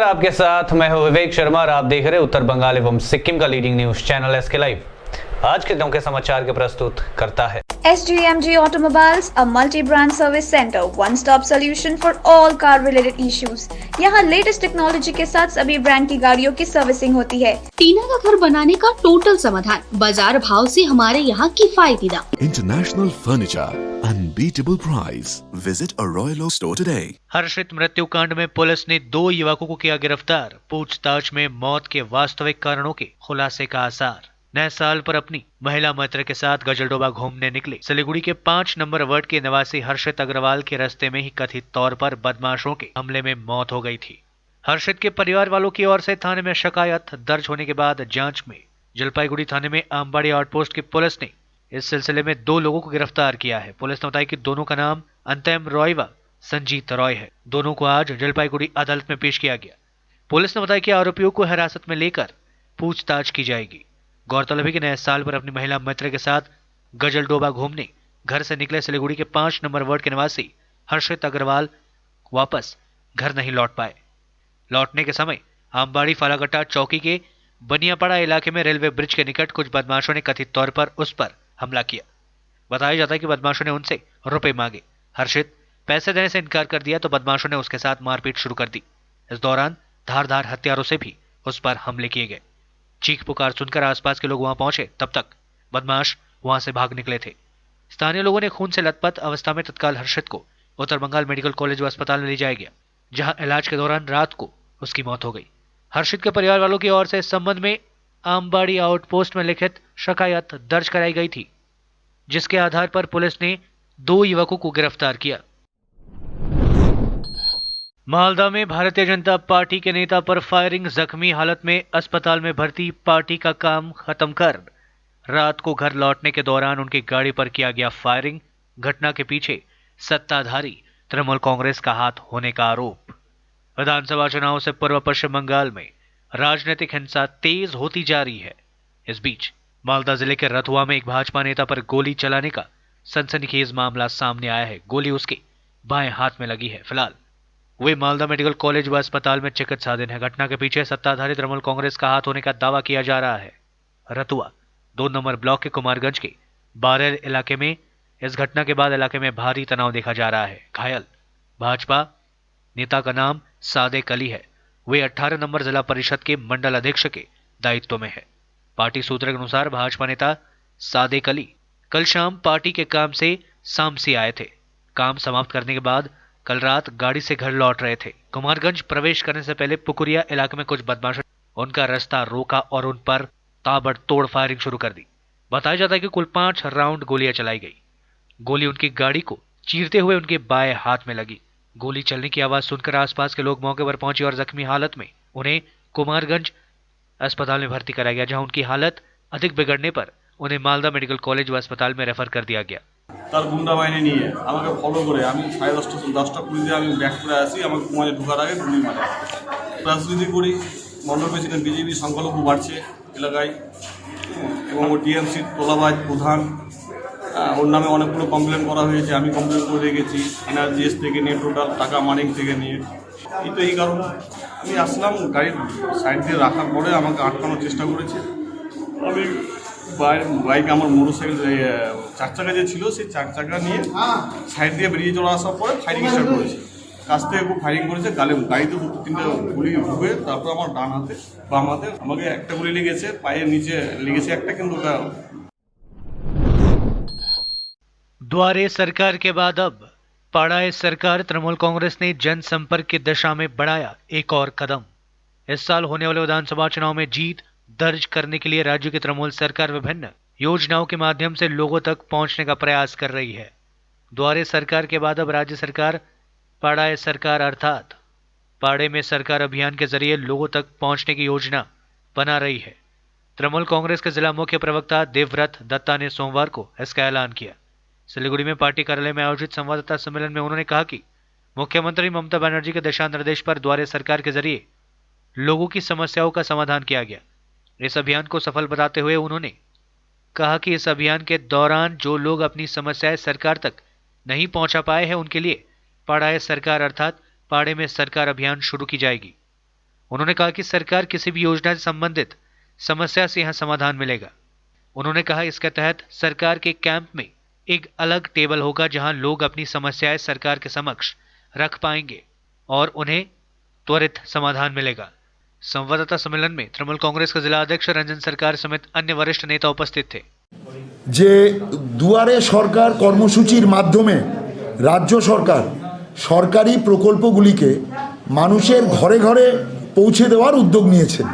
आपके साथ मैं हूं विवेक शर्मा और आप देख रहे हैं उत्तर बंगाल एवं सिक्किम का leading news channel SK live. आज के दिन के समाचार के प्रस्तुत करता है SGMG Automobiles, a multi-brand service center, one-stop solution for all car-related issues. यहाँ लेटेस्ट टेक्नोलॉजी के साथ सभी ब्रांड की गाड़ियों की सर्विसिंग होती है। टीना का घर बनाने का टोटल समाधान, बाजार भाव से हमारे यहाँ किफायती दाम। International Furniture, unbeatable price. Visit a Royal Oak store today. हर्षित मृत्युकांड में पुलिस ने 2 युवकों को किया गिरफ्तार। पूछताछ में मौत के वास्तविक कारणों के खुलासे का आसार। नए साल पर अपनी महिला मित्र के साथ गजलडोबा घूमने निकले सिलीगुड़ी के 5 नंबर वार्ड के निवासी हर्षित अग्रवाल के रास्ते में ही कथित तौर पर बदमाशों के हमले में मौत हो गई थी। हर्षित के परिवार वालों की ओर से थाने में शिकायत दर्ज होने के बाद जांच में जलपाईगुड़ी थाने में आमबाड़ी आउटपोस्ट की पुलिस ने इस सिलसिले में 2 लोगों को गिरफ्तार किया है। पुलिस ने बताया कि दोनों का नाम अंतम रॉय व संजीत रॉय है। दोनों को आज जलपाईगुड़ी अदालत में पेश किया गया। पुलिस ने बताया कि आरोपियों को हिरासत में लेकर पूछताछ की जाएगी। गौरतलब है कि नए साल पर अपनी महिला मित्र के साथ गजलडोबा घूमने घर से निकले सिलीगुड़ी के 5 नंबर वार्ड के निवासी हर्षित अग्रवाल वापस घर नहीं लौट पाए। लौटने के समय आमबाड़ी फालागट्टा चौकी के बनियापाड़ा इलाके में रेलवे ब्रिज के निकट कुछ बदमाशों ने कथित तौर पर उस पर हमला किया। बताया जाता है कि बदमाशों ने उनसे रुपए मांगे। हर्षित पैसे देने से इनकार कर दिया तो बदमाशों ने उसके साथ मारपीट शुरू कर दी। इस दौरान धारदार हथियारों से भी उस पर हमले किए गए। चीख पुकार सुनकर आसपास के लोग वहां पहुंचे, तब तक बदमाश वहां से भाग निकले थे। स्थानीय लोगों ने खून से लथपथ अवस्था में तत्काल हर्षित को उत्तर बंगाल मेडिकल कॉलेज व अस्पताल में ले जाया गया, जहां इलाज के दौरान रात को उसकी मौत हो गई। हर्षित के परिवार वालों की ओर से इस संबंध में आमबाड़ी आउटपोस्ट में लिखित शिकायत दर्ज कराई गई थी, जिसके आधार पर पुलिस ने 2 युवकों को गिरफ्तार किया। मालदा में भारतीय जनता पार्टी के नेता पर फायरिंग, जख्मी हालत में अस्पताल में भर्ती। पार्टी का काम खत्म कर रात को घर लौटने के दौरान उनकी गाड़ी पर किया गया फायरिंग। घटना के पीछे सत्ताधारी तृणमूल कांग्रेस का हाथ होने का आरोप। विधानसभा चुनाव से पूर्व पश्चिम बंगाल में राजनीतिक हिंसा तेज होती जा रही है। इस बीच मालदा जिले के रतुआ में एक भाजपा नेता पर गोली चलाने का सनसनीखेज मामला सामने आया है। गोली उसके बाएं हाथ में लगी है। फिलहाल वे मालदा मेडिकल कॉलेज व अस्पताल में चिकित्साधीन है। घटना के पीछे सत्ताधारी तृणमूल कांग्रेस का हाथ होने का दावा किया जा रहा है। रतुआ 2 नंबर ब्लॉक के कुमारगंज के बारेल इलाके में इस घटना के बाद इलाके में भारी तनाव देखा जा रहा है। घायल भाजपा नेता का नाम सादेक अली है। वे 18 नंबर जिला परिषद के मंडल अध्यक्ष के दायित्व में है। पार्टी सूत्रों के अनुसार भाजपा नेता सादेक अली कल शाम पार्टी के काम से सामसी आए थे। काम समाप्त करने के बाद कल रात गाड़ी से घर लौट रहे थे। कुमारगंज प्रवेश करने से पहले पुकुरिया इलाके में कुछ बदमाशों ने उनका रास्ता रोका और उन पर ताबड़तोड़ फायरिंग शुरू कर दी। बताया जाता है कि कुल 5 राउंड गोलियां चलाई गई। गोली उनकी गाड़ी को चीरते हुए उनके बाएं हाथ में लगी। गोली चलने की आवाज सुनकर आसपास के लोग मौके पर पहुंचे और जख्मी हालत में उन्हें कुमारगंज अस्पताल में भर्ती कराया गया, जहां उनकी हालत अधिक बिगड़ने पर उन्हें मालदा मेडिकल कॉलेज व अस्पताल में रेफर कर दिया गया। তার গুন্ডা বাহিনী নিয়ে আমাকে ফলো করে আমি 10:30 আমি ব্যাক করে আসি। আমার কুমারে ঢোকার আগে গুলি মারে। রাজনীতি করি, মন্ডল প্রেসিডেন্ট বিজেপি সংখ্যালঘু বাড়ছে এলাকায় এবং ও টিএমসির তোলাবাজ প্রধান। ওর নামে অনেকগুলো কমপ্লেন করা হয়েছে। আমি কমপ্লেন করে রেখেছি এনআরজিএস থেকে নিয়ে টোটাল টাকা মানিং থেকে নিয়ে। এই কারণ আমি আসলাম, গাড়ির সাইড দিয়ে রাখার পরে আমাকে আটকানোর চেষ্টা করেছে। আমি বাইক আমার মোটরসাইকেল 4 চাকা যে ছিল সেই 4 চাকা নিয়ে সাইড দিয়ে বেরিয়ে চলে আসার পরে ফায়ারিং স্টার্ট করেছে। কাছ থেকে খুব ফায়ারিং করেছে। গাড়িতে 2-3টা গুলি ঢুকে তারপর আমার ডান হাতে বাম হাতে আমাকে একটা গুলি লেগেছে, পায়ের নিচে লেগেছে একটা, কিন্তু ওটা। द्वारे सरकार के बाद अब पाड़ाए सरकार तृणमूल कांग्रेस ने जनसंपर्क की दिशा में बढ़ाया एक और कदम। इस साल होने वाले विधानसभा चुनाव में जीत दर्ज करने के लिए राज्य की तृणमूल सरकार विभिन्न योजनाओं के माध्यम से लोगों तक पहुंचने का प्रयास कर रही है। द्वारे सरकार के बाद अब राज्य सरकार पाड़ाए सरकार अर्थात पाड़े में सरकार अभियान के जरिए लोगों तक पहुंचने की योजना बना रही है। तृणमूल कांग्रेस के जिला मुख्य प्रवक्ता देवव्रत दत्ता ने सोमवार को इसका ऐलान किया। सिलीगुड़ी में पार्टी कार्यालय में आयोजित संवाददाता सम्मेलन में उन्होंने कहा कि मुख्यमंत्री ममता बनर्जी के दिशा निर्देश पर द्वारे सरकार के जरिए लोगों की समस्याओं का समाधान किया गया। इस अभियान को सफल बताते हुए उन्होंने कहा कि इस अभियान के दौरान जो लोग अपनी समस्याएं सरकार तक नहीं पहुंचा पाए हैं, उनके लिए पाड़ाए सरकार अर्थात पाड़े में सरकार अभियान शुरू की जाएगी। उन्होंने कहा कि सरकार किसी भी योजना से संबंधित समस्या से यहाँ समाधान मिलेगा। उन्होंने कहा इसके तहत सरकार के कैंप में एक अलग टेबल होगा जहां लोग अपनी समस्याएं सरकार के समक्ष रख पाएंगे और उन्हें त्वरित समाधान मिलेगा। संवाददाता सम्मेलन में तृणमूल कांग्रेस के जिला अध्यक्ष रंजन सरकार समेत अन्य वरिष्ठ नेता उपस्थित थे। যে দুয়ারে সরকার কর্মসূচির মাধ্যমে রাজ্য সরকার সরকারি প্রকল্পগুলিকে মানুষের ঘরে ঘরে পৌঁছে দেওয়ার উদ্যোগ নিয়েছেন।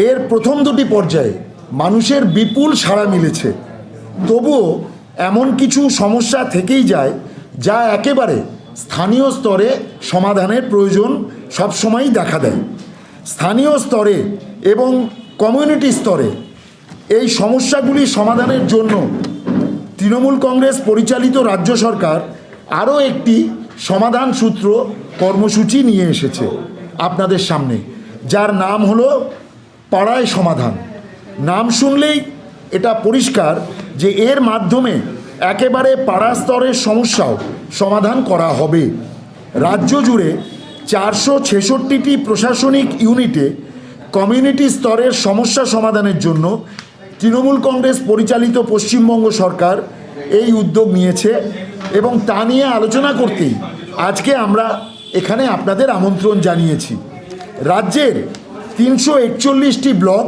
এর প্রথম দুটি পর্যায়ে মানুষের বিপুল সাড়া মিলেছে। তবুও এমন কিছু সমস্যা থেকেই যায় যা একেবারে স্থানীয় স্তরে সমাধানের প্রয়োজন সবসময়ই দেখা দেয়। স্থানীয় স্তরে এবং কমিউনিটি স্তরে এই সমস্যাগুলি সমাধানের জন্য তৃণমূল কংগ্রেস পরিচালিত রাজ্য সরকার আরও একটি সমাধান সূত্র কর্মসূচি নিয়ে এসেছে আপনাদের সামনে, যার নাম হলো পাড়ায় সমাধান। নাম শুনলেই এটা পরিষ্কার যে এর মাধ্যমে একেবারে পাড়া স্তরের সমস্যাও সমাধান করা হবে। রাজ্য জুড়ে 466টি প্রশাসনিক ইউনিটে কমিউনিটি স্তরের সমস্যা সমাধানের জন্য তৃণমূল কংগ্রেস পরিচালিত পশ্চিমবঙ্গ সরকার এই উদ্যোগ নিয়েছে এবং তা নিয়ে আলোচনা করতেই আজকে আমরা এখানে আপনাদের আমন্ত্রণ জানিয়েছি। রাজ্যের 341টি ব্লক,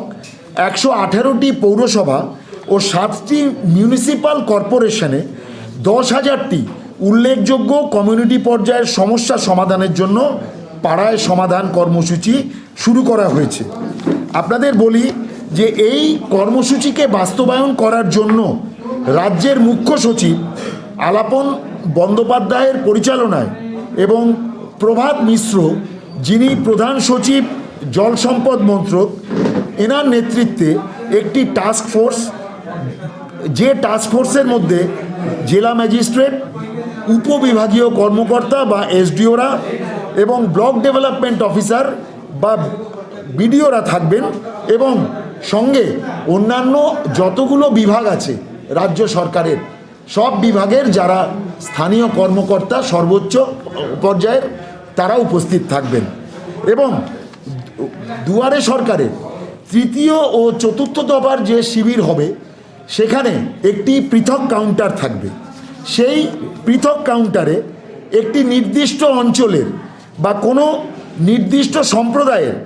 118টি পৌরসভা ও 7টি মিউনিসিপ্যাল কর্পোরেশনে 10,000টি উল্লেখযোগ্য কমিউনিটি পর্যায়ের সমস্যা সমাধানের জন্য পাড়ায় সমাধান কর্মসূচি শুরু করা হয়েছে। আপনাদের বলি যে এই কর্মসূচিকে বাস্তবায়ন করার জন্য রাজ্যের মুখ্য সচিব আলাপন বন্দ্যোপাধ্যায়ের পরিচালনায় এবং প্রভাত মিশ্র, যিনি প্রধান সচিব জল সম্পদ মন্ত্রক, এনার নেতৃত্বে একটি টাস্ক ফোর্স, যে টাস্ক ফোর্সের মধ্যে জেলা ম্যাজিস্ট্রেট, উপবিভাগীয় কর্মকর্তা বা এসডিওরা এবং ব্লক ডেভেলপমেন্ট অফিসার বা বিডিওরা থাকবেন এবং সঙ্গে অন্যান্য যতগুলো বিভাগ আছে রাজ্য সরকারের সব বিভাগের যারা স্থানীয় কর্মকর্তা সর্বোচ্চ পর্যায়ের তারা উপস্থিত থাকবেন। এবং দুয়ারে সরকারের তৃতীয় ও চতুর্থ দফার যে শিবির হবে সেখানে একটি পৃথক কাউন্টার থাকবে। সেই পৃথক কাউন্টারে একটি নির্দিষ্ট অঞ্চলের বা কোনো নির্দিষ্ট সম্প্রদায়ের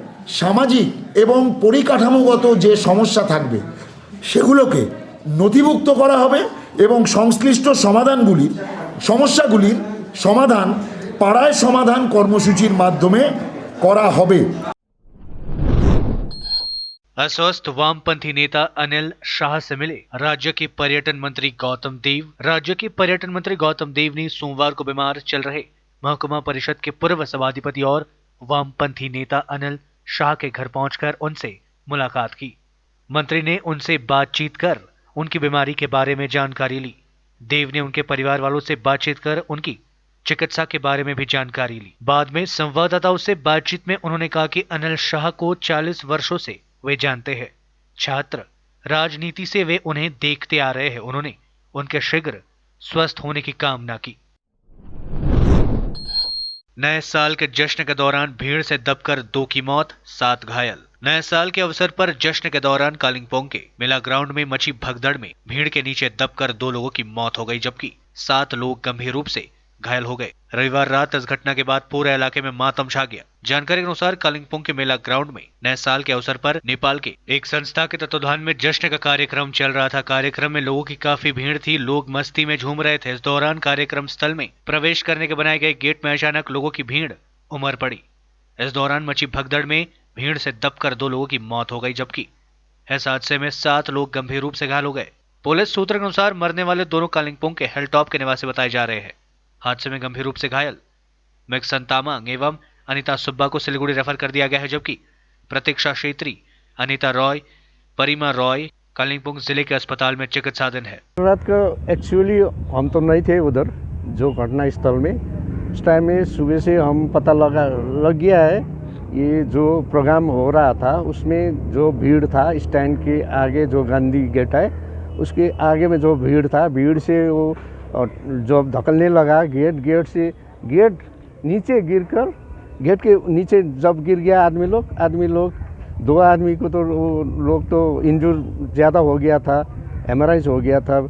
সামাজিক এবং পরিকাঠামোগত যে সমস্যা থাকবে সেগুলোকে নথিভুক্ত করা হবে এবং সংশ্লিষ্ট সমস্যাগুলির সমাধান পাড়ায় সমাধান কর্মসূচির মাধ্যমে করা হবে। अस्वस्थ वामपंथी नेता अनिल शाह से मिले राज्य के पर्यटन मंत्री गौतम देव। राज्य के पर्यटन मंत्री गौतम देव ने सोमवार को बीमार चल रहे महकुमा परिषद के पूर्व सभाधिपति और वामपंथी नेता अनिल शाह के घर पहुंचकर उनसे मुलाकात की। मंत्री ने उनसे बातचीत कर उनकी बीमारी के बारे में जानकारी ली। देव ने उनके परिवार वालों से बातचीत कर उनकी चिकित्सा के बारे में भी जानकारी ली। बाद में संवाददाताओं से बातचीत में उन्होंने कहा कि अनिल शाह को 40 वर्षों से वे जानते हैं। छात्र राजनीति से वे उन्हें देखते आ रहे हैं। उन्होंने उनके शीघ्र स्वस्थ होने की कामना की। नए साल के जश्न के दौरान भीड़ से दबकर 2 की मौत, 7 घायल। नए साल के अवसर पर जश्न के दौरान कालिंपोंग के मेला ग्राउंड में मची भगदड़ में भीड़ के नीचे दबकर 2 लोगों की मौत हो गई, जबकि 7 लोग गंभीर रूप से घायल हो गए। रविवार रात इस घटना के बाद पूरे इलाके में मातम छा गया। जानकारी के अनुसार कालिंपोंग के मेला ग्राउंड में नए साल के अवसर पर नेपाल के एक संस्था के तत्वाधान में जश्न का कार्यक्रम चल रहा था। कार्यक्रम में लोगों की काफी भीड़ थी, लोग मस्ती में झूम रहे थे। इस दौरान कार्यक्रम स्थल में प्रवेश करने के बनाए गए गेट में अचानक लोगों की भीड़ उमड़ पड़ी। इस दौरान मची भगदड़ में भीड़ से दबकर 2 लोगों की मौत हो गई, जबकि इस हादसे में 7 लोग गंभीर रूप से घायल हो गए। पुलिस सूत्र के अनुसार मरने वाले दोनों कालिंपोंग के हिलटॉप के निवासी बताए जा रहे हैं। हादसे में गंभीर रूप से घायल मिक्सन तामांग एवं अनिता सुब्बा को सिलीगुड़ी रेफर कर दिया गया है, जबकि प्रतीक्षा छेत्री, अनिता रॉय, परिमा रॉय कालिंपोंग जिले के अस्पताल में चिकित्साधीन है। रात को एक्चुअली हम तो नहीं थे उधर जो घटना स्थल में। उस टाइम में सुबह से हम पता लग गया है ये जो प्रोग्राम हो रहा था उसमें जो भीड़ था स्टैंड के आगे जो गांधी गेट है उसके आगे में जो भीड़ था, भीड़ से वो जो धकलने लगा गेट से गेट नीचे गिरकर गेट के नीचे जब गिर गया आदमी लोग 2 आदमी को तो वो लोग तो इंजूर ज़्यादा हो गया था, हेमराइज हो गया था,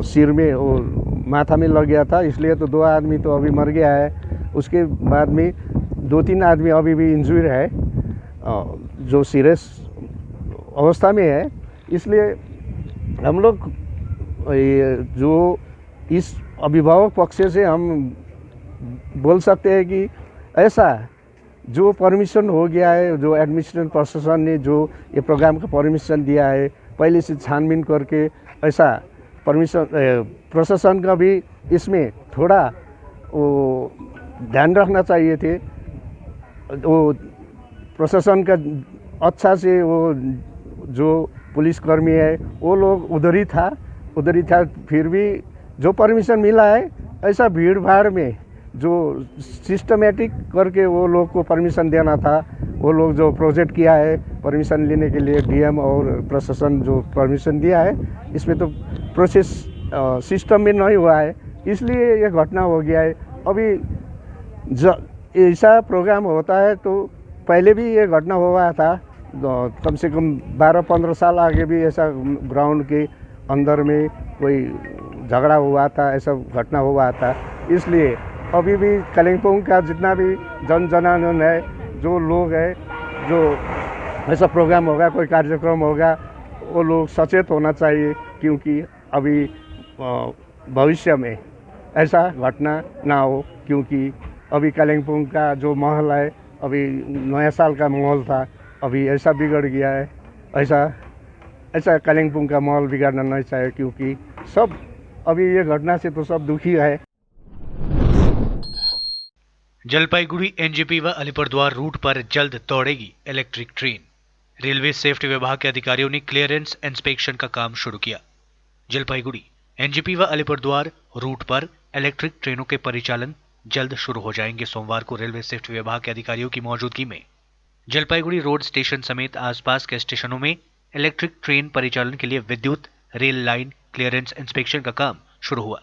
सिर में वो माथा में लग गया था, इसलिए तो 2 आदमी तो अभी मर गया है। उसके बाद में 2-3 आदमी अभी भी इंजूर है, जो सीरियस अवस्था में है। इसलिए हम लोग जो इस अभिभावक पक्ष से हम बोल सकते हैं कि ऐसा जो परमिशन हो गया है, जो एडमिनिस्ट्रेशन प्रशासन ने जो ये प्रोग्राम का परमिशन दिया है, पहले से छानबीन करके ऐसा परमिशन प्रशासन का भी इसमें थोड़ा वो ध्यान रखना चाहिए थे। वो प्रशासन का अच्छा से वो जो पुलिसकर्मी है वो लोग उधर ही था, फिर भी जो परमिशन मिला है ऐसा भीड़ भाड़ में जो सिस्टमेटिक करके वो लोग को परमिशन देना था, वो लोग जो प्रोजेक्ट किया है परमिशन लेने के लिए डीएम और प्रशासन जो परमिशन दिया है, इसमें तो प्रोसेस सिस्टम में नहीं हुआ है, इसलिए ये घटना हो गया है। अभी ऐसा प्रोग्राम होता है तो पहले भी ये घटना हुआ था, कम से कम 12-15 साल आगे भी ऐसा ग्राउंड के अंदर में कोई झगड़ा हुआ था, ऐसा घटना हुआ था। इसलिए अभी भी कालिम्पोंग का जितना भी जन है, जो लोग है, जो ऐसा प्रोग्राम होगा, कोई कार्यक्रम होगा, वो लोग सचेत होना चाहिए, क्योंकि अभी भविष्य में ऐसा घटना ना हो। क्योंकि अभी कालिम्पोंग का जो माहौल है, अभी नया साल का माहौल था, अभी ऐसा बिगड़ गया है। ऐसा कालिम्पोंग का माहौल बिगाड़ना नहीं चाहिए, क्योंकि सब अभी ये घटना से तो सब दुखी है। जलपाईगुड़ी एनजेपी व अलीपुरद्वार रूट पर जल्द दौड़ेगी इलेक्ट्रिक ट्रेन। रेलवे सेफ्टी विभाग के अधिकारियों ने क्लियरेंस इंस्पेक्शन का काम शुरू किया। जलपाईगुड़ी एनजेपी व अलीपुरद्वार रूट पर इलेक्ट्रिक ट्रेनों के परिचालन जल्द शुरू हो जाएंगे। सोमवार को रेलवे सेफ्टी विभाग के अधिकारियों की मौजूदगी में जलपाईगुड़ी रोड स्टेशन समेत आसपास के स्टेशनों में इलेक्ट्रिक ट्रेन परिचालन के लिए विद्युत रेल लाइन क्लियरेंस इंस्पेक्शन का काम शुरू हुआ।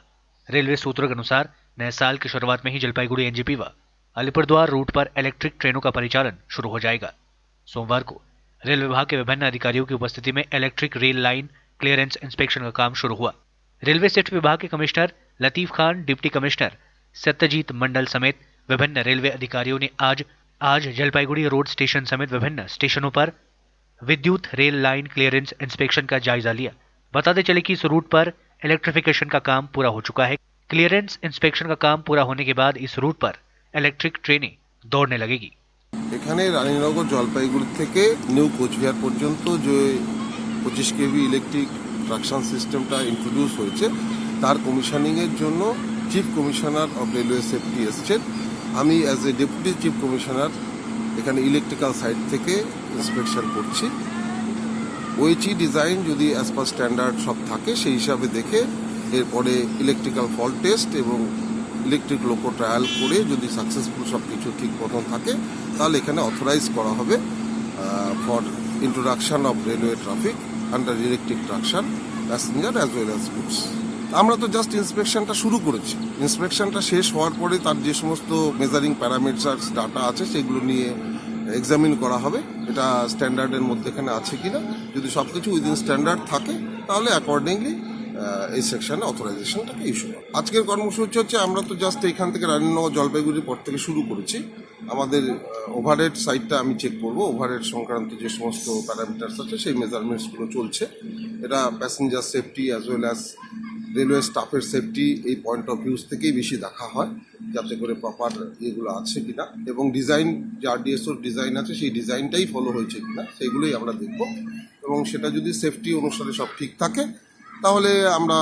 रेलवे सूत्रों के अनुसार नए साल की शुरुआत में ही जलपाईगुड़ी एनजेपी व अलीपुरद्वार रूट पर इलेक्ट्रिक ट्रेनों का परिचालन शुरू हो जाएगा। सोमवार को रेल विभाग के विभिन्न अधिकारियों की उपस्थिति में electric rail line clearance inspection का काम शुरू हुआ। रेलवे सेफ्टी विभाग के commissioner Latif Khan, deputy commissioner Satyajit Mandal समेत विभिन्न रेलवे अधिकारियों ने आज जलपाईगुड़ी रोड स्टेशन समेत विभिन्न स्टेशनों पर विद्युत रेल लाइन क्लियरेंस इंस्पेक्शन का जायजा लिया। बताते चले कि इस रूट पर इलेक्ट्रिफिकेशन का काम पूरा हो चुका है। क्लियरेंस इंस्पेक्शन का काम पूरा होने के बाद इस रूट पर इलेक्ट्रिक ट्रेनें दौड़ने लगेगी। এখানে রানীনগর জলপাইগুড়ি থেকে নিউ কোচবিহার পর্যন্ত যে 25 কেভি ইলেকট্রিক ট্রাকশন সিস্টেমটা ইন্ট্রোডিউস হয়েছে, তার কমিশনিংয়ের জন্য chief commissioner of railway safety এসছেন। আমি as a deputy chief commissioner এখানে ইলেকট্রিক্যাল সাইড থেকে ইন্সপেকশন করছি। ওএইচই ডিজাইন যদি অ্যাজ পার স্ট্যান্ডার্ড সব থাকে সেই হিসাবে দেখে এরপরে ইলেকট্রিক্যাল ফল্ট টেস্ট এবং ইলেকট্রিক লোকো ট্রায়াল করে যদি সাকসেসফুল সব কিছু ঠিক মতন থাকে তাহলে এখানে অথরাইজ করা হবে for introduction of railway traffic under electric traction passenger as well as goods. আমরা তো জাস্ট ইন্সপেকশনটা শুরু করেছি। ইন্সপেকশনটা শেষ হওয়ার পরে তার যে সমস্ত মেজারিং প্যারামিটার্স ডাটা আছে সেগুলো নিয়ে এক্সামিন করা হবে, এটা স্ট্যান্ডার্ডের মধ্যে এখানে আছে কিনা। যদি সব কিছু উইদিন স্ট্যান্ডার্ড থাকে তাহলে অ্যাকর্ডিংলি এই সেকশনে অথরাইজেশনটাকে ইস্যু হবে। আজকের কর্মসূচি হচ্ছে আমরা তো জাস্ট এখান থেকে রানীনগর জলপাইগুড়ির পর থেকে শুরু করেছি। আমাদের ওভারহেড সাইডটা আমি চেক করব, ওভারহেড সংক্রান্ত যে সমস্ত প্যারামিটার্স আছে সেই মেজারমেন্টসগুলো চলছে। এটা passenger safety as well as railway স্টাফের সেফটি এই পয়েন্ট অফ ভিউজ থেকেই বেশি দেখা হয়, যাতে করে প্রপার এগুলো আছে কিনা এবং ডিজাইন যে আরডিএসওর ডিজাইন আছে সেই ডিজাইনটাই ফলো হয়েছে কিনা সেইগুলোই আমরা দেখব। এবং সেটা যদি সেফটি অনুসারে সব ঠিক থাকে তাহলে আমরা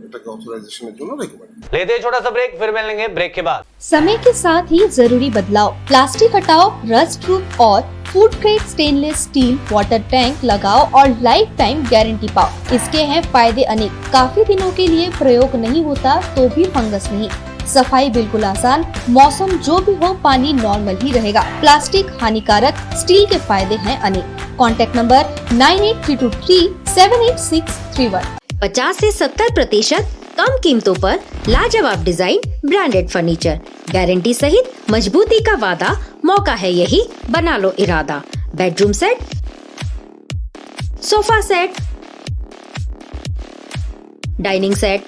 এটাকে অথরাইজেশনের জন্য রেকমেন্ড। लेते हैं छोटा सा ब्रेक, फिर मिलेंगे ब्रेक के बाद। समय के साथ ही जरूरी बदलाव, प्लास्टिक हटाओ, रस्ट प्रूफ और food grade stainless still water tank लगाओ और लाइफ टाइम गारंटी पाओ। इसके हैं फायदे अनेक। काफी दिनों के लिए प्रयोग नहीं होता तो भी फंगस नहीं, सफाई बिल्कुल आसान, मौसम जो भी हो पानी नॉर्मल ही रहेगा। प्लास्टिक हानिकारक, स्टील के फायदे हैं अनेक। Contact number 9832378631। 50 से 70% कम कीमतों पर लाजवाब डिजाइन, ब्रांडेड फर्नीचर, गारंटी सहित मजबूती का वादा, मौका है यही, बना लो इरादा। Bedroom set, sofa set, dining set,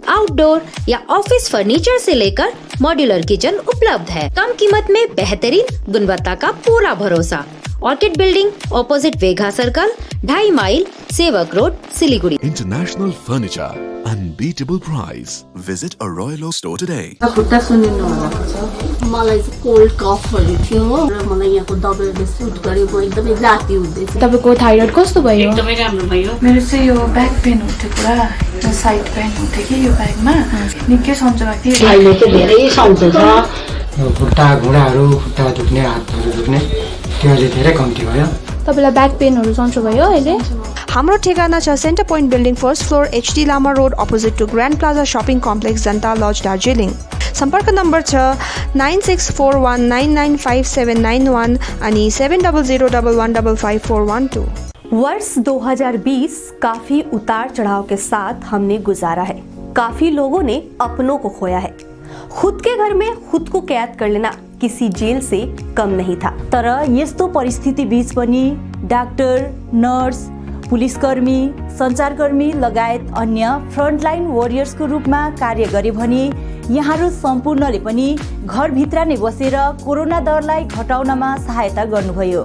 outdoor या ऑफिस फर्नीचर से लेकर मॉड्यूलर किचन उपलब्ध है। कम कीमत में बेहतरीन गुणवत्ता का पूरा भरोसा। Orchid building, opposite Vegha circle, 2.5 mile, Sevoke road, Siliguri. International Furniture, unbeatable price. Visit a Royal Oak store today. खुट्टा सुनिनु भएको छ। मलाई चाहिँ कोल्ड कफहरू थियो र मलाई यहाँको दबाईले सुट गरे, म एकदमै जाती हुँदै थिएँ। तपाईको थाइरोइड कस्तो भयो? एकदमै राम्रो भयो। मेरो चाहिँ यो ब्याक पेन हुन्थ्यो पुरा, यो साइड पेन हुन्थ्यो कि यो ब्याकमा निकै सन्चो भएको थियो। अहिले चाहिँ धेरै सन्चो छ। खुट्टा घुँडाहरू, खुट्टा दुख्ने, हातहरू दुख्ने त्यो अहिले धेरै कम्ती भयो। तपाईलाई ब्याक पेनहरू सन्चो भयो अहिले? हाम्रो ठेगाना छ centre point building, first floor, HD Lama road, opposite to grand plaza shopping complex, Janata lodge, Darjeeling. सम्पर्क नम्बर छ 9641995791 अनि 7001155412। वर्ष 2020 काफी उतार चढ़ाव के साथ हमने गुजारा है। काफी लोगों ने अपनों को खोया है। खुद के घर में खुद को कैद कर लेना किसी जेल से कम नहीं था। तर यस्तो परिस्थिति बीच पनि डाक्टर, नर्स, पुलिसकर्मी, सञ्चारकर्मी लगायत अन्य फ्रन्टलाइन वरियर्सको रूपमा कार्य गरे भने यहाँहरू सम्पूर्णले पनि घरभित्र नै बसेर कोरोना दरलाई घटाउनमा सहायता गर्नुभयो।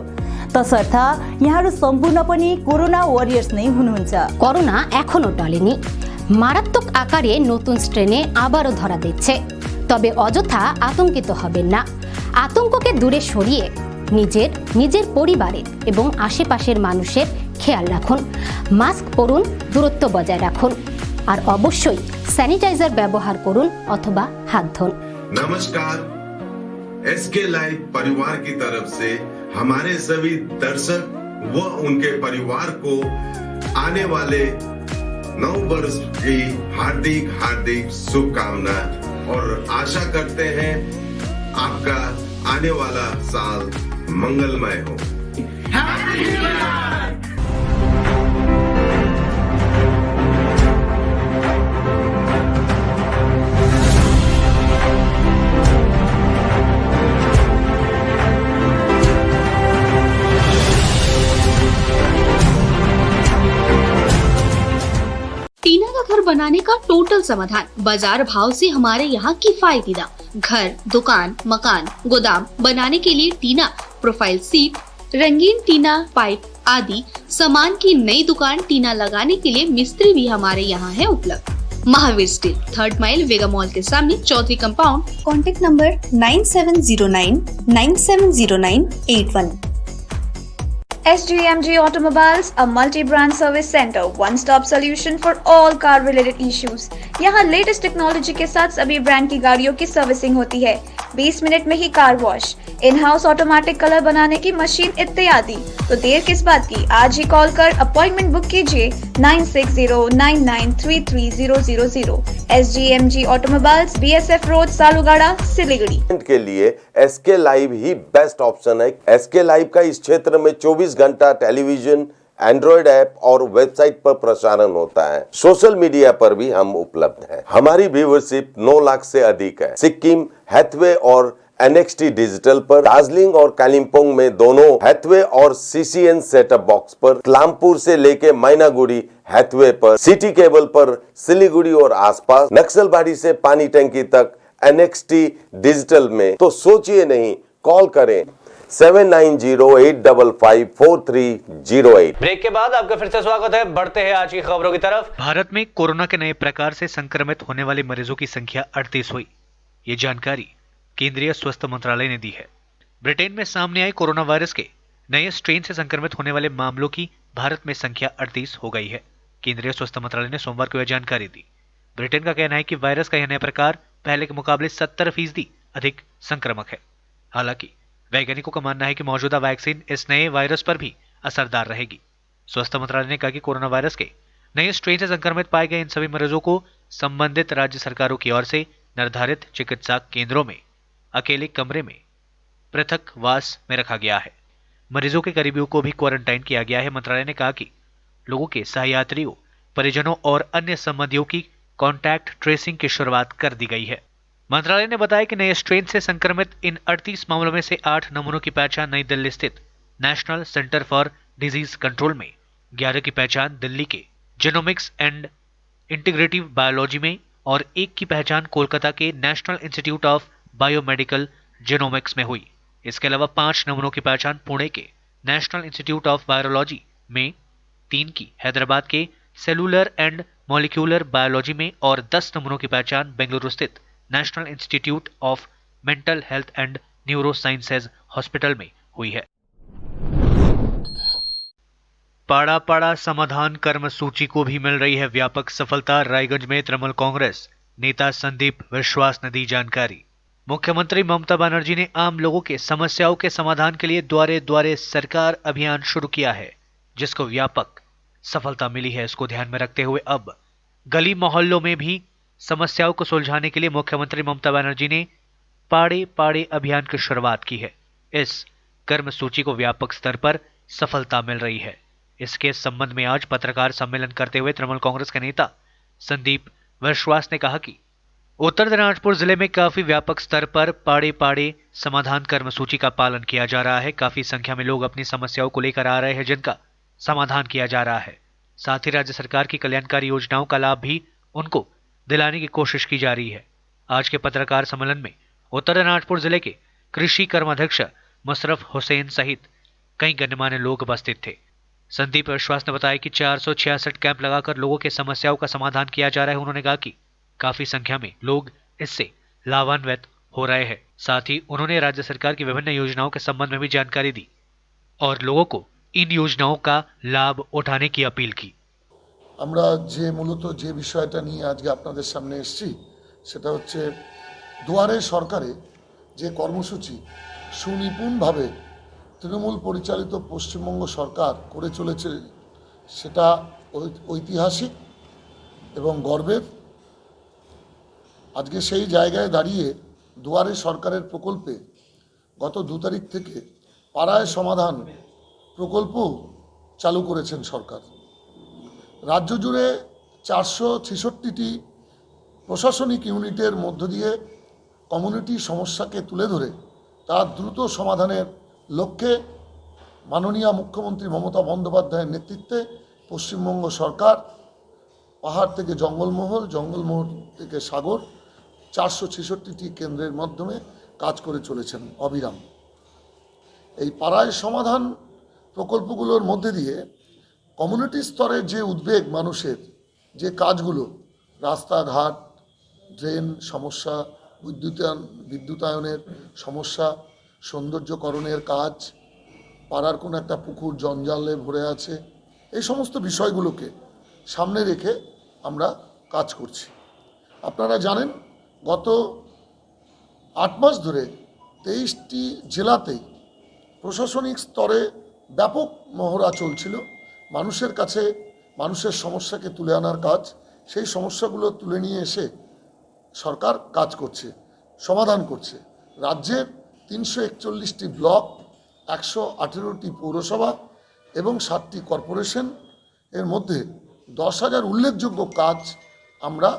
तसर्थ यहाँहरू सम्पूर्ण पनि कोरोना वरियर्स नै हुनुहुन्छ। করোনা এখনো টলেনি। মারাত্মক আকারে নতুন স্ট্রেনে আবারও ধরা দিচ্ছে। তবে অযথা আতঙ্কিত হবেন না। আতঙ্ককে দূরে সরিয়ে নিজের পরিবারের এবং আশেপাশের মানুষের খেয়াল রাখুন। মাস্ক পরুন, দূরত্ব বজায় রাখুন আর অবশ্যই স্যানিটাইজার ব্যবহার করুন অথবা হাত ধুন। नमस्कार, SK लाइव परिवार की तरफ से हमारे सभी दर्शक व उनके परिवार को आने वाले नव वर्ष की हार्दिक हार्दिक शुभकामना और आशा करते हैं आपका आने वाला साल मंगलमय हो। टीना का घर बनाने का टोटल समाधान, बाजार भाव से हमारे यहाँ किफायती दाम। घर, दुकान, मकान, गोदाम बनाने के लिए टीना, प्रोफाइल सीट, रंगीन टीना, पाइप आदि सामान की नई दुकान टीना लगाने के लिए मिस्त्री भी हमारे यहाँ है उपलब्ध। Mahavir steel, 3rd mile, Vega mall के सामने, Chaudhary compound. Contact number 9709970981। SGMG Automobiles, a multi-brand service center, one-stop solution for all car-related issues. यहाँ लेटेस्ट टेक्नोलॉजी के साथ सभी ब्रांड की गाड़ियों की सर्विसिंग होती है। 20 मिनट में ही car wash, in house automatic colour बनाने की मशीन इत्यादि। तो देर किस बात की, आज ही कॉल कर अपॉइंटमेंट बुक कीजिए 9609933000। SGMG Automobiles, BSF road, Salugara, Siliguri. के लिए SK लाइव ही बेस्ट ऑप्शन है। SK लाइव का इस क्षेत्र में 24 घंटा टेलीविजन, एंड्रॉइड ऐप और वेबसाइट पर प्रसारण होता है। सोशल मीडिया पर भी हम उपलब्ध हैं। हमारी व्यूवरशिप 9 लाख से अधिक है। सिक्किम, हैथवे और NXT डिजिटल पर, दार्जिलिंग और कालिम्पोंग में दोनों हैथवे और CCN सेटअप बॉक्स पर, क्लामपुर से लेके मैनागुड़ी हैथवे पर, सिटी केबल पर सिलीगुड़ी और आसपास, नक्सलबाड़ी से पानी टंकी तक NXT डिजिटल में। तो सोचिए नहीं, कॉल करें 7908554308। ब्रेक के बाद आपका फिर से स्वागत है। बढ़ते हैं आज की खबरों की तरफ। भारत में कोरोना के नए प्रकार से संक्रमित होने वाले मरीजों की संख्या 38 हुई। ये जानकारी केंद्रीय स्वास्थ्य मंत्रालय ने दी है। ब्रिटेन में सामने आए कोरोना वायरस के नए स्ट्रेन से संक्रमित होने वाले मामलों की भारत में संख्या 38 हो गई है। केंद्रीय स्वास्थ्य मंत्रालय ने सोमवार को यह जानकारी दी। ब्रिटेन का कहना है कि वायरस का यह नया प्रकार पहले के मुकाबले 70% अधिक संक्रामक है। हालांकि वैज्ञानिकों का मानना है कि मौजूदा वैक्सीन इस नए वायरस पर भी असरदार रहेगी। स्वास्थ्य मंत्रालय ने कहा कि कोरोना वायरस के नए स्ट्रेन से संक्रमित पाए गए इन सभी मरीजों को संबंधित राज्य सरकारों की ओर से निर्धारित चिकित्सा केंद्रों में अकेले कमरे में पृथक वास में रखा गया है। मरीजों के करीबियों को भी क्वारंटाइन किया गया है। मंत्रालय ने कहा कि लोगों के सहयात्रियों, परिजनों और अन्य संबंधियों की कॉन्टैक्ट ट्रेसिंग की शुरुआत कर दी गई है। मंत्रालय ने बताया कि नए स्ट्रेन से संक्रमित इन 38 मामलों में से 8 नमूनों की पहचान नई दिल्ली स्थित national centre for disease control में, 11 की पहचान दिल्ली के जेनोमिक्स एंड इंटीग्रेटिव बायोलॉजी में और 1 की पहचान कोलकाता के national institute of biomedical genomics में हुई। इसके अलावा 5 नमूनों की पहचान पुणे के नेशनल इंस्टीट्यूट ऑफ वायरोलॉजी में, 3 की हैदराबाद के सेलुलर एंड मॉलिक्यूलर बायोलॉजी में और 10 नमूनों की पहचान बेंगलुरु स्थित national institute of mental health and neuro sciences hospital में हुई है। पाड़ा पाड़ा समाधान कर्मसूची को भी मिल रही है व्यापक सफलता। रायगंज में तृणमूल कांग्रेस नेता संदीप विश्वास ने दी जानकारी। मुख्यमंत्री ममता बनर्जी ने आम लोगों के समस्याओं के समाधान के लिए द्वारे द्वारे सरकार अभियान शुरू किया है, जिसको व्यापक सफलता मिली है। इसको ध्यान में रखते हुए अब गली मोहल्लों में भी समस्याओं को सुलझाने के लिए मुख्यमंत्री ममता बनर्जी ने पाड़े पाड़े अभियान की शुरुआत की है। इस कर्मसूची को व्यापक स्तर पर सफलता मिल रही है। इसके संबंध में आज पत्रकार सम्मेलन करते हुए तृणमूल कांग्रेस के नेता संदीप विश्वास ने कहा कि उत्तर दिनाजपुर जिले में काफी व्यापक स्तर पर पाड़े पाड़े समाधान कर्मसूची का पालन किया जा रहा है। काफी संख्या में लोग अपनी समस्याओं को लेकर आ रहे हैं, जिनका समाधान किया जा रहा है। साथ ही राज्य सरकार की कल्याणकारी योजनाओं का लाभ भी उनको दिलाने की कोशिश की जा रही है। आज के पत्रकार सम्मेलन में उत्तर दिनाजपुर जिले के कृषि कर्माध्यक्ष मुशर्रफ हुसैन सहित कई गणमान्य लोग उपस्थित थे। संदीप विश्वास ने बताया कि 466 कैंप लगाकर लोगों के समस्याओं का समाधान किया जा रहा है। उन्होंने कहा कि काफी संख्या में लोग इससे लाभान्वित हो रहे हैं। साथ ही उन्होंने राज्य सरकार की विभिन्न योजनाओं के संबंध में भी जानकारी दी और लोगों को इन योजनाओं का लाभ उठाने की अपील की। আমরা যে মূলত যে বিষয়টা নিয়ে আজকে আপনাদের সামনে এসেছি সেটা হচ্ছে দুয়ারে সরকারে যে কর্মসূচি সুনিপুণভাবে তৃণমূল পরিচালিত পশ্চিমবঙ্গ সরকার করে চলেছে সেটা ঐতিহাসিক এবং গর্বের। আজকে সেই জায়গায় দাঁড়িয়ে দুয়ারে সরকারের প্রকল্পে গত 2 তারিখ থেকে পাড়ায় সমাধান প্রকল্প চালু করেছেন সরকার। রাজ্য জুড়ে 466টি প্রশাসনিক ইউনিটের মধ্য দিয়ে কমিউনিটি সমস্যাকে তুলে ধরে তার দ্রুত সমাধানের লক্ষ্যে মাননীয় মুখ্যমন্ত্রী মমতা বন্দ্যোপাধ্যায়ের নেতৃত্বে পশ্চিমবঙ্গ সরকার পাহাড় থেকে জঙ্গলমহল, জঙ্গলমহল থেকে সাগর 466টি কেন্দ্রের মাধ্যমে কাজ করে চলেছেন অবিরাম। এই পাড়ায় সমাধান প্রকল্পগুলোর মধ্যে দিয়ে কমিউনিটি স্তরের যে উদ্বেগ মানুষের, যে কাজগুলো রাস্তাঘাট, ড্রেন সমস্যা, বিদ্যুতায়নের সমস্যা, সৌন্দর্যকরণের কাজ, পাড়ার কোনো একটা পুকুর জঞ্জালে ভরে আছে, এই সমস্ত বিষয়গুলোকে সামনে রেখে আমরা কাজ করছি। আপনারা জানেন গত 8 মাস ধরে 23টি জেলাতেই প্রশাসনিক স্তরে ব্যাপক মহড়া চলছিল মানুষের কাছে মানুষের সমস্যাকে তুলে আনার কাজ। সেই সমস্যাগুলো তুলে নিয়ে এসে সরকার কাজ করছে, সমাধান করছে। রাজ্যের 341টি ব্লক, 118টি পৌরসভা এবং 7টি কর্পোরেশন এর মধ্যে 10,000 উল্লেখযোগ্য কাজ আমরা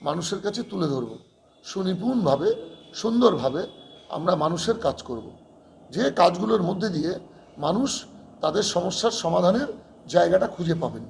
মানুষের কাছে তুলে ধরব। সুনিপুণভাবে, সুন্দরভাবে আমরা মানুষের কাজ করব, যে কাজগুলোর মধ্যে দিয়ে মানুষ তাদের সমস্যার সমাধানের জায়গাটা খুঁজে পাবেন।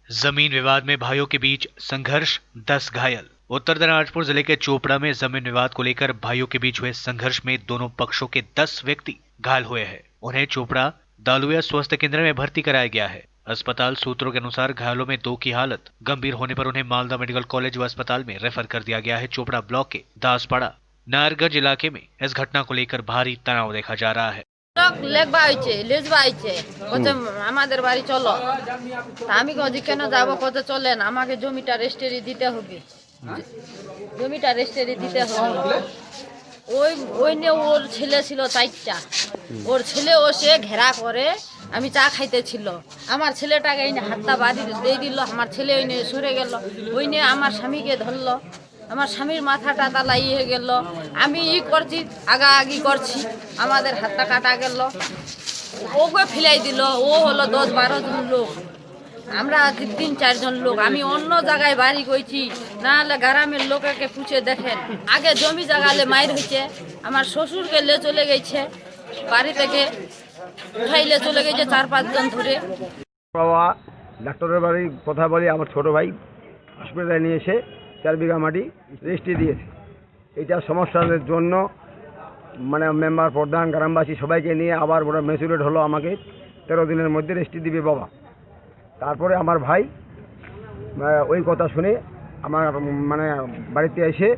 जमीन विवाद में भाइयों के बीच संघर्ष, 10 घायल। उत्तर दिनाजपुर जिले के चोपड़ा में जमीन विवाद को लेकर भाइयों के बीच हुए संघर्ष में दोनों पक्षों के 10 व्यक्ति घायल हुए हैं। उन्हें चोपड़ा दालुया स्वास्थ्य केंद्र में भर्ती कराया गया है। अस्पताल सूत्रों के अनुसार घायलों में 2 की हालत गंभीर होने पर उन्हें मालदा मेडिकल कॉलेज व अस्पताल में रेफर कर दिया गया है। चोपड़ा ब्लॉक के दासपाड़ा नारगंज इलाके में इस घटना को लेकर भारी तनाव देखा जा रहा है। আমাদের বাড়ি চলো, আমি কদি কেন যাবো, কত চলেন, আমাকে জমিটা রেজিস্ট্রি দিতে হবে, জমিটা রেজিস্ট্রি দিতে হবে। ওই নিয়ে ওর ছেলে ছিল 4টা, ওর ছেলে ও সে ঘেরা করে, আমি চা খাইতেছিল, আমার ছেলেটাকে এই হাতটা বাড়ি দিয়ে দিল, আমার ছেলে ওই নিয়ে সরে গেল, ওই নিয়ে আমার স্বামীকে ধরলো, আমার স্বামীর মাথাটা তালা হয়ে গেল, আমি করছি আগাআগি করছি, আমাদের হাতটা কাটা গেল, ওকে ফেলাই দিল। ও হলো 10-12 জন লোক, আমরা আছি 3-4 জন লোক। আমি অন্য জায়গায় বাড়ি কইছি, না হলে গ্রামের লোককে পুছে দেখেন। আগে জমি জায়গালে মাইর হইছে, আমার শ্বশুরকে লে চলে গেছে বাড়ি থেকে, উঠাইলে চলে গেছে 4-5 জন ধরে। বাবা ডাক্তারের বাড়ি কথা বলি, আমার ছোট ভাই হসপিটালে নিয়ে এসে 4 বিঘা মাটি রেজিস্ট্রি দিয়েছে। এটা সমস্যার জন্য মানে মেম্বার প্রধান গ্রামবাসী সবাইকে নিয়ে আবার ওরা মেচুরেট হলো, আমাকে 13 দিনের মধ্যে রেজিস্ট্রি দিবে বাবা। তারপরে আমার ভাই ওই কথা শুনে আমার মানে বাড়িতে এসে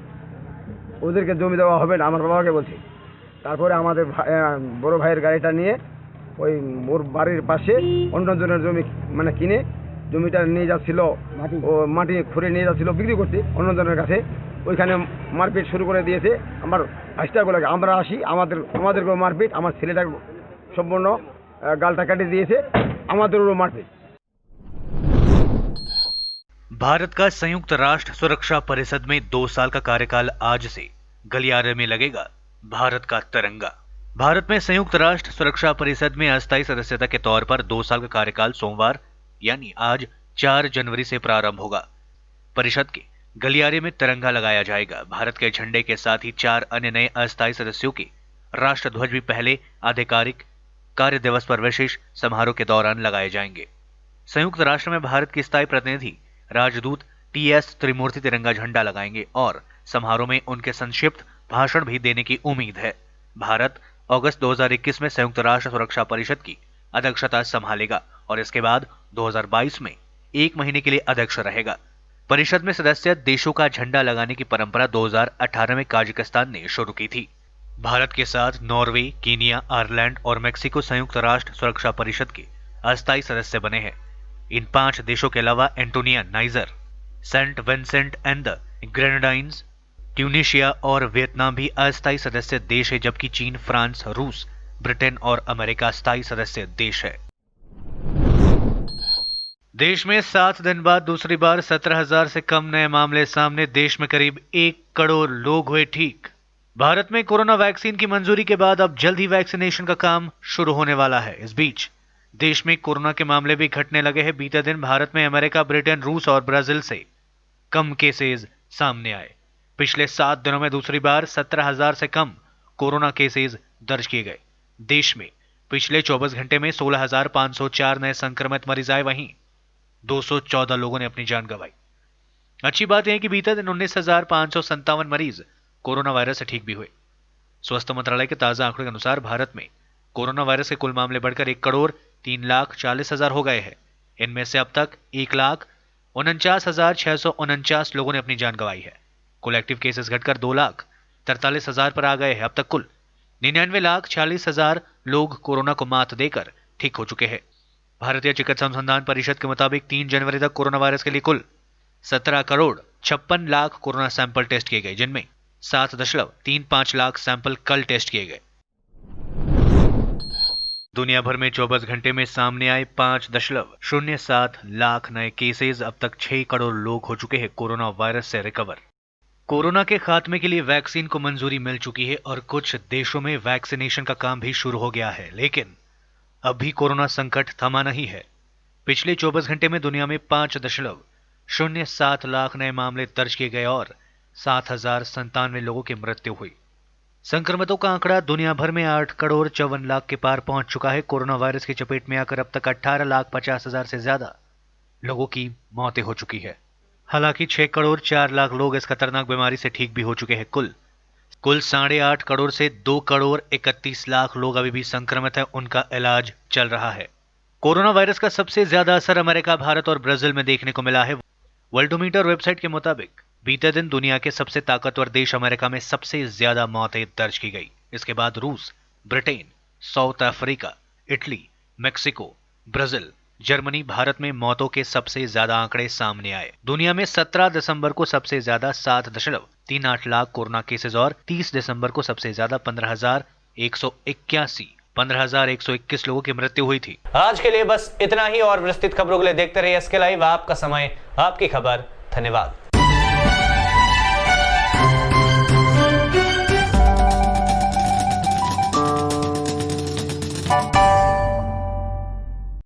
ওদেরকে জমি দেওয়া হবে না আমার বাবাকে বলছে। তারপরে আমাদের বড় ভাইয়ের গাড়িটা নিয়ে ওই ওর বাড়ির পাশে অন্যজনের জমি মানে কিনে জমিটা নিয়ে যাচ্ছিল, ও মাটি খুঁড়ে নিয়ে যাচ্ছিল বিক্রি করতে অন্যজনের কাছে। ওইখানে মারপিট শুরু করে দিয়েছে আমার ভাইস্টাগুলোকে। আমরা আসি, আমাদেরকেও মারপিট, আমার ছেলেটা সম্পূর্ণ গালটা কাটে দিয়েছে, আমাদেরও मारपीट। भारत का संयुक्त राष्ट्र सुरक्षा परिषद में 2 साल का कार्यकाल आज से गलियारे में लगेगा भारत का तिरंगा। भारत में संयुक्त राष्ट्र सुरक्षा परिषद में अस्थायी सदस्यता के तौर पर 2 साल का कार्यकाल सोमवार यानी आज 4 जनवरी से प्रारंभ होगा। परिषद के गलियारे में तिरंगा लगाया जाएगा। भारत के झंडे के साथ ही 4 अन्य नए अस्थायी सदस्यों के राष्ट्र ध्वज भी पहले आधिकारिक कार्य दिवस पर विशेष समारोह के दौरान लगाए जाएंगे। संयुक्त राष्ट्र में भारत के स्थायी प्रतिनिधि राजदूत TS त्रिमूर्ति तिरंगा झंडा लगाएंगे और समारोह में उनके संक्षिप्त भाषण भी देने की उम्मीद है। भारत अगस्त 2021 में संयुक्त राष्ट्र सुरक्षा परिषद की अध्यक्षता संभालेगा और इसके बाद 2022 में 1 महीने के लिए अध्यक्ष रहेगा। परिषद में सदस्य देशों का झंडा लगाने की परंपरा 2018 में काजाकिस्तान ने शुरू की थी। भारत के साथ नॉर्वे, कीनिया, आयरलैंड और मेक्सिको संयुक्त राष्ट्र सुरक्षा परिषद के अस्थायी सदस्य बने हैं। इन 5 देशों के अलावा एंटोनिया, Niger, Saint Vincent and the Grenadines, Tunisia और वियतनाम भी अस्थायी सदस्य देश है, जबकि चीन, फ्रांस, रूस, ब्रिटेन और अमेरिका स्थायी सदस्य देश है। देश में 7 दिन बाद दूसरी बार 17,000 से कम नए मामले सामने। देश में करीब 1 करोड़ लोग हुए ठीक। भारत में कोरोना वैक्सीन की मंजूरी के बाद अब जल्द ही वैक्सीनेशन का काम शुरू होने वाला है। इस बीच देश में कोरोना के मामले भी घटने लगे हैं। बीते दिन भारत में अमेरिका, ब्रिटेन, रूस और ब्राजील से कम केसेस सामने आए। पिछले 7 दिनों में दूसरी बार 17,000 से कम कोरोना केसेस दर्ज किए गए। देश में पिछले 24 घंटे में 16,504 नए संक्रमित मरीज आए, वहीं 214 लोगों ने अपनी जान गंवाई। अच्छी बात यह है कि बीते दिन 19,557 मरीज कोरोना वायरस से ठीक भी हुए। स्वास्थ्य मंत्रालय के ताजा आंकड़ों के अनुसार भारत में कोरोना वायरस के कुल मामले बढ़कर 1,03,40,000 हो गए हैं। इनमें से अब तक 1,49,649 लोगों ने अपनी जान गंवाई है। कुल एक्टिव केसेस घटकर 2,43,000 पर आ गए हैं। अब तक कुल 99,46,000 लोग कोरोना को मात देकर ठीक हो चुके हैं। भारतीय चिकित्सा अनुसंधान परिषद के मुताबिक 3 जनवरी तक कोरोना वायरस के लिए कुल 17,56,00,000 कोरोना सैंपल टेस्ट किए गए, जिनमें 7.35 लाख सैंपल कल टेस्ट किए गए। दुनिया भर में 24 घंटे में सामने आए 5.07 लाख नए केसेस। अब तक 6 करोड़ लोग हो चुके हैं कोरोना वायरस से रिकवर। कोरोना के खात्मे के लिए वैक्सीन को मंजूरी मिल चुकी है और कुछ देशों में वैक्सीनेशन का काम भी शुरू हो गया है, लेकिन अब भी कोरोना संकट थमा नहीं है। पिछले 24 घंटे में दुनिया में 5.07 लाख नए मामले दर्ज किए गए और 7,097 लोगों की मृत्यु हुई। संक्रमितों का आंकड़ा दुनिया भर में 8,54,00,000 के पार पहुंच चुका है। कोरोना वायरस की चपेट में आकर अब तक 18,50,000 से ज्यादा लोगों की मौतें हो चुकी है। हालांकि 6,04,00,000 लोग इस खतरनाक बीमारी से ठीक भी हो चुके हैं। कुल 8.5 करोड़ से 2,31,00,000 लोग अभी भी संक्रमित हैं, उनका इलाज चल रहा है। कोरोना वायरस का सबसे ज्यादा असर अमेरिका, भारत और ब्राजील में देखने को मिला है। वर्ल्डोमीटर वेबसाइट के मुताबिक बीते दिन दुनिया के सबसे ताकतवर देश अमेरिका में सबसे ज्यादा मौतें दर्ज की गई। इसके बाद रूस, Britain, south Africa, Italy, Mexico, Brazil, Germany, Bharat में मौतों के सबसे ज्यादा आंकड़े सामने आए। दुनिया में 17 दिसंबर को सबसे ज्यादा 7.38 लाख कोरोना केसेस और 30 दिसंबर को सबसे ज्यादा 15,121 लोगों की मृत्यु हुई थी। आज के लिए बस इतना ही और विस्तृत खबरों के लिए देखते रहिए SK लाइव। आपका समय, आपकी खबर। धन्यवाद।